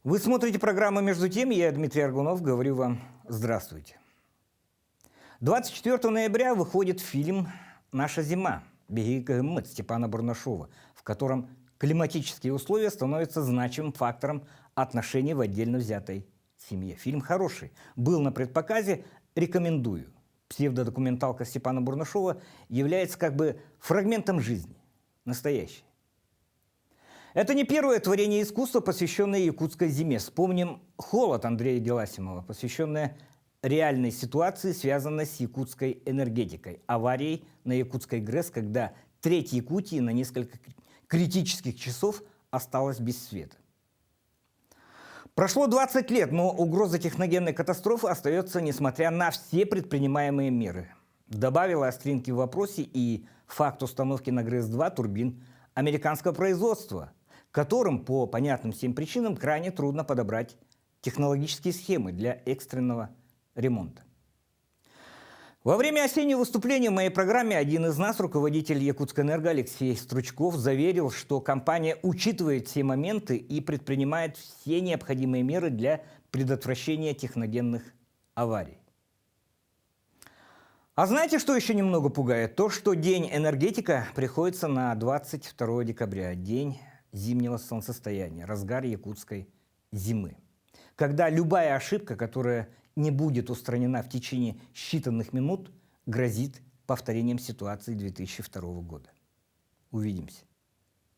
Вы смотрите программу «Между тем», я Дмитрий Аргунов, говорю вам здравствуйте. 24 ноября выходит фильм «Наша зима. Беги КГМ» Степана Барнашова, в котором климатические условия становятся значимым фактором отношений в отдельно взятой семье. Фильм хороший, был на предпоказе, рекомендую. Псевдодокументалка Степана Барнашова является как бы фрагментом жизни, настоящей. Это не первое творение искусства, посвященное якутской зиме. Вспомним «Холод» Андрея Геласимова, посвященное реальной ситуации, связанной с якутской энергетикой, аварией на якутской ГРЭС, когда треть Якутии на несколько критических часов осталась без света. Прошло 20 лет, но угроза техногенной катастрофы остается, несмотря на все предпринимаемые меры. Добавила остринки в вопросе и факт установки на ГРЭС-2 турбин американского производства, которым по понятным всем причинам крайне трудно подобрать технологические схемы для экстренного ремонта. Во время осеннего выступления в моей программе один из нас, руководитель Якутскэнерго Алексей Стручков, заверил, что компания учитывает все моменты и предпринимает все необходимые меры для предотвращения техногенных аварий. А знаете, что еще немного пугает? То, что День энергетика приходится на 22 декабря, день зимнего солнцестояния, разгар якутской зимы. Когда любая ошибка, которая не будет устранена в течение считанных минут, грозит повторением ситуации 2002 года. Увидимся.